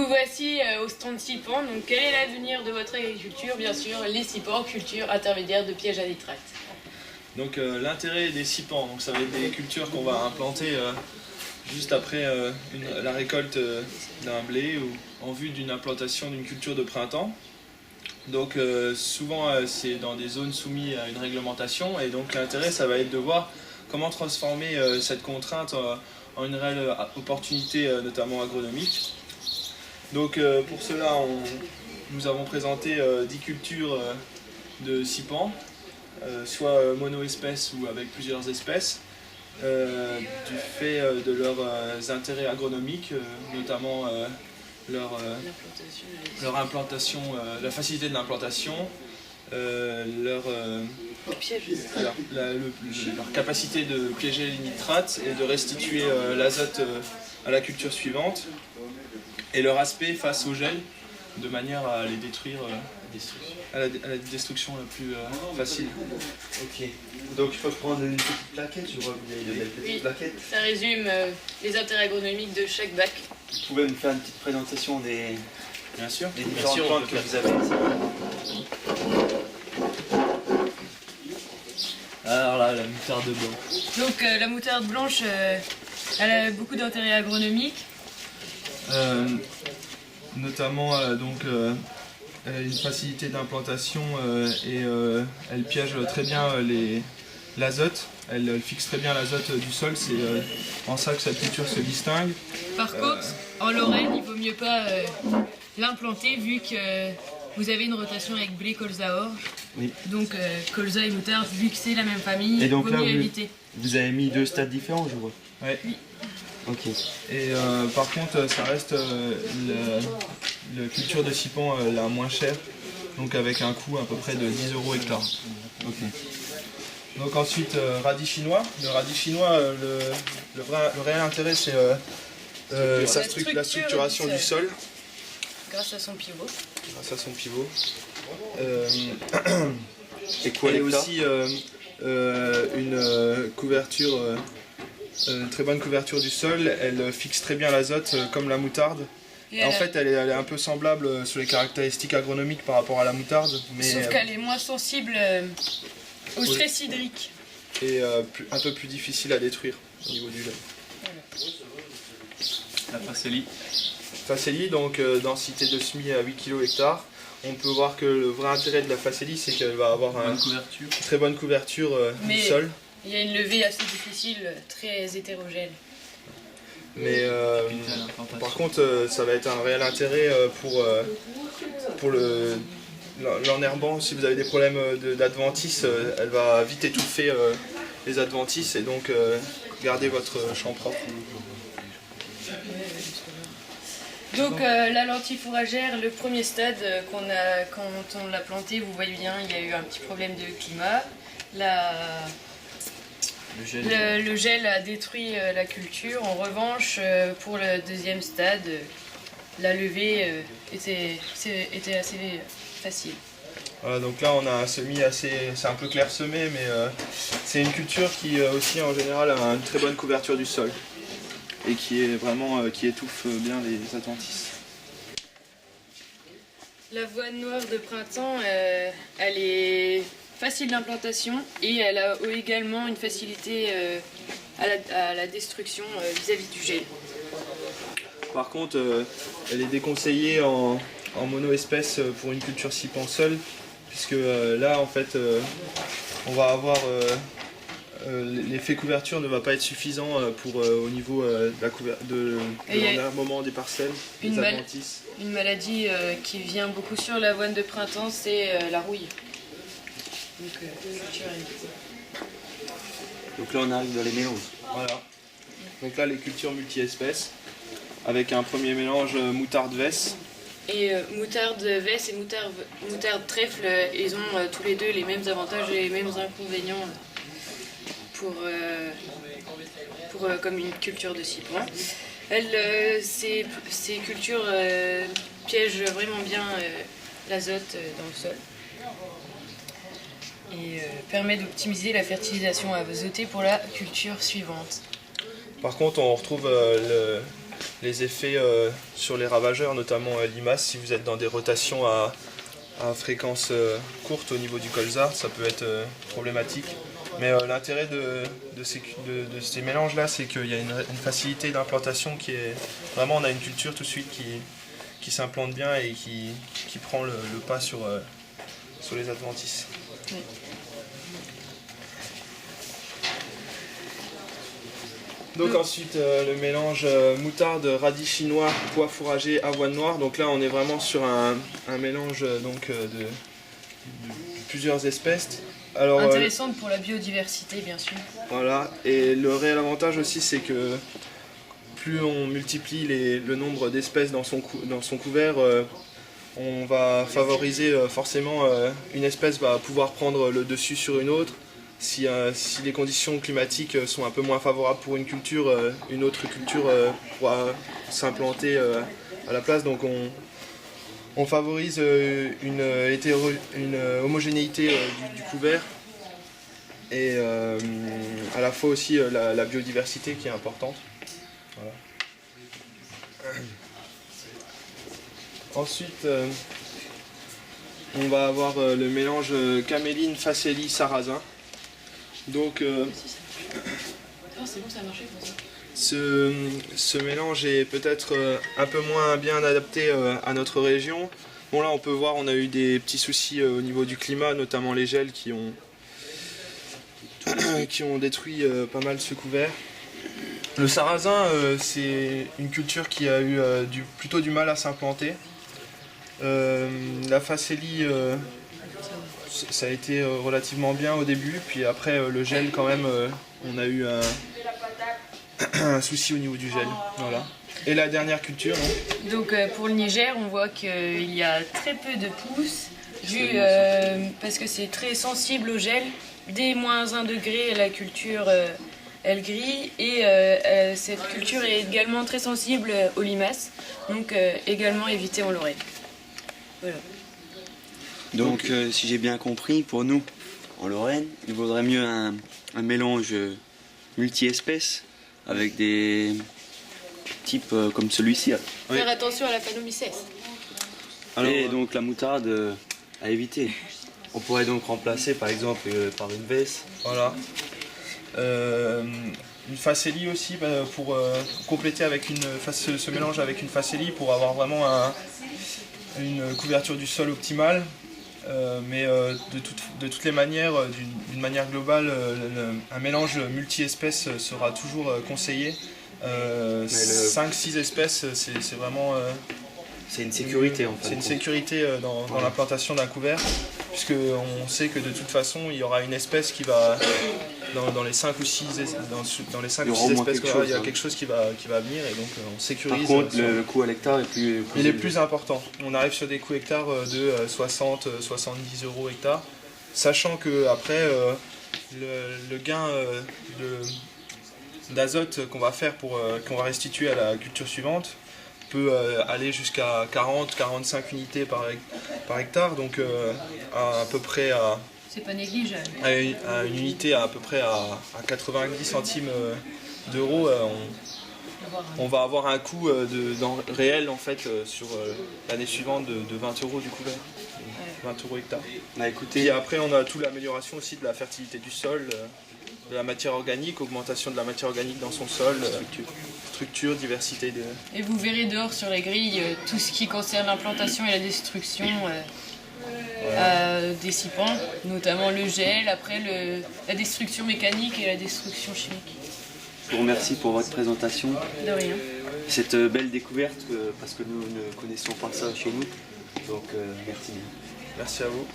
Vous voici au stand Sipan. Donc, quel est l'avenir de votre agriculture? Bien sûr, les Sipans, culture intermédiaire de pièges à nitrate. Donc l'intérêt des Sipans, donc ça va être des cultures qu'on va implanter juste après la récolte d'un blé ou en vue d'une implantation d'une culture de printemps. Donc souvent c'est dans des zones soumises à une réglementation et donc l'intérêt ça va être de voir comment transformer cette contrainte en une réelle opportunité notamment agronomique. Donc pour cela nous avons présenté 10 cultures de Sipans, soit mono-espèces ou avec plusieurs espèces, du fait de leurs intérêts agronomiques, notamment leur implantation, la facilité de l'implantation, leur capacité de piéger les nitrates et de restituer l'azote à la culture suivante, et leur aspect face au gel, de manière à les détruire à la destruction la plus facile. Ok. Donc je peux prendre une petite plaquette, je vois que vous avez de belles petites plaquettes. Ça résume les intérêts agronomiques de chaque bac. Vous pouvez me faire une petite présentation des différentes sûr, plantes que vous avez ici. Alors là, la moutarde blanche. Donc la moutarde blanche, elle a beaucoup d'intérêts agronomiques. Notamment elle a une facilité d'implantation et elle piège très bien l'azote. Elle fixe très bien l'azote du sol, c'est en ça que cette culture se distingue. Par contre, en Lorraine, il vaut mieux pas l'implanter vu que vous avez une rotation avec blé, colza, orge. Oui. Donc colza et moutarde, vu que c'est la même famille, Et donc il vaut là, mieux éviter. vous avez mis 2 stades différents, je vois. Ouais. Oui. Ok. Et par contre, ça reste la culture de Sipan la moins chère, donc avec un coût à peu près de 10 € hectare. Ok. Donc ensuite, radis chinois. Le radis chinois, le réel intérêt, c'est la structuration du sol. Grâce à son pivot. Grâce à son pivot. Et quoi Et l'hectare? aussi une couverture, une très bonne couverture du sol. Elle fixe très bien l'azote comme la moutarde. Et En fait, elle est un peu semblable sur les caractéristiques agronomiques par rapport à la moutarde, mais sauf qu'elle est moins sensible au stress hydrique. et un peu plus difficile à détruire au niveau du gel. La Faceli. Faceli, donc densité de semis à 8 kg hectare. On peut voir que le vrai intérêt de la Faceli, c'est qu'elle va avoir Bonne couverture. une très bonne couverture du Mais sol. il y a une levée assez difficile, très hétérogène. Mais Rapidité à l'implantation. par contre, ça va être un réel intérêt pour l'enherbant. Si vous avez des problèmes d'adventice, elle va vite étouffer les adventices et donc garder votre champ propre. Donc la lentille fourragère, le premier stade quand on l'a plantée, vous voyez bien, il y a eu un petit problème de climat. Le gel a détruit la culture. En revanche, pour le deuxième stade, la levée était assez facile. Voilà, donc là on a un semis c'est un peu clairsemé, mais c'est une culture qui aussi en général a une très bonne couverture du sol et qui étouffe bien les adventices. L'avoine noire de printemps, elle est facile d'implantation et elle a également une facilité à la destruction vis-à-vis du gel. Par contre, elle est déconseillée en mono-espèce pour une culture Sipan seule, puisque là en fait on va avoir l'effet couverture ne va pas être suffisant pour au niveau de l'enherbement des parcelles, des adventices. Une maladie qui vient beaucoup sur l'avoine de printemps, c'est la rouille. Donc, Donc là on arrive dans les mélanges. Voilà. Donc là les cultures multi-espèces, avec un premier mélange moutarde-vesse. Et moutarde vesse et moutarde trèfle, ils ont tous les deux les mêmes avantages et les mêmes inconvénients comme une culture de Sipan. Ces cultures piègent vraiment bien l'azote dans le sol et permet d'optimiser la fertilisation azotée pour la culture suivante. Par contre, on retrouve les effets sur les ravageurs, notamment limaces. Si vous êtes dans des rotations à fréquence courte au niveau du colza, ça peut être problématique. Mais l'intérêt de ces mélanges-là, c'est qu'il y a une facilité d'implantation qui est... Vraiment, on a une culture tout de suite qui s'implante bien et qui prend le pas sur les adventices. Oui. Donc ensuite le mélange moutarde, radis chinois, pois fourragers, avoine noire. Donc là on est vraiment sur un mélange de plusieurs espèces. Alors, intéressante pour la biodiversité bien sûr. Voilà, et le réel avantage aussi c'est que plus on multiplie le nombre d'espèces dans son couvert, on va favoriser forcément une espèce va pouvoir prendre le dessus sur une autre. Si les conditions climatiques sont un peu moins favorables pour une culture, une autre culture pourra s'implanter à la place. Donc on favorise une homogénéité du couvert et à la fois aussi la biodiversité qui est importante. Voilà. Ensuite, on va avoir le mélange caméline, facélie, sarrasin. Donc c'est bon, ça a marché pour ça. ce mélange est peut-être un peu moins bien adapté à notre région. Bon là on peut voir on a eu des petits soucis au niveau du climat, notamment les gels qui ont détruit pas mal ce couvert. Le sarrasin c'est une culture qui a eu plutôt du mal à s'implanter. La facélie ça a été relativement bien au début, puis après le gel quand même, on a eu un souci au niveau du gel. Voilà. Et la dernière culture. Donc pour le Niger, on voit qu'il y a très peu de pousses, parce que c'est très sensible au gel. Dès -1 degré, la culture elle grille, et cette culture est également très sensible aux limaces, donc également éviter en Lorraine. Voilà. Donc, si j'ai bien compris, pour nous, en Lorraine, il vaudrait mieux un mélange multi-espèces avec des types comme celui-ci. Oui. Faire attention à la phanomycèse. Et donc la moutarde à éviter. On pourrait donc remplacer par exemple par une veste. Voilà. Une facélie aussi pour compléter avec ce mélange avec une facélie pour avoir vraiment une couverture du sol optimale. Mais de toutes les manières, d'une manière globale, un mélange multi-espèces sera toujours conseillé. 5-6 espèces, c'est vraiment... c'est une sécurité en fait. C'est une sécurité dans l'implantation d'un couvert, puisqu'on sait que de toute façon, il y aura une espèce qui va... Dans les 5 ou 6 espèces, il y a quelque chose qui va venir, et donc on sécurise. Par contre, le coût à l'hectare est plus il est plus important. On arrive sur des coûts hectares de 60-70 € hectare, sachant que après le gain d'azote qu'on va faire qu'on va restituer à la culture suivante peut aller jusqu'à 40-45 unités par hectare, donc à peu près c'est pas négligeable. À une unité à peu près à 90 centimes d'euros, on va avoir un coût réel en fait sur l'année suivante de 20 € du couvert, 20 € hectare. Bah, écoutez, et après on a toute l'amélioration aussi de la fertilité du sol, de la matière organique, augmentation de la matière organique dans son sol, structure, diversité de... Et vous verrez dehors sur la grille tout ce qui concerne l'implantation et la destruction des sipans, notamment le gel, après la destruction mécanique et la destruction chimique. Je vous remercie pour votre présentation. De rien. Cette belle découverte, parce que nous ne connaissons pas ça chez nous. Donc merci bien. Merci à vous.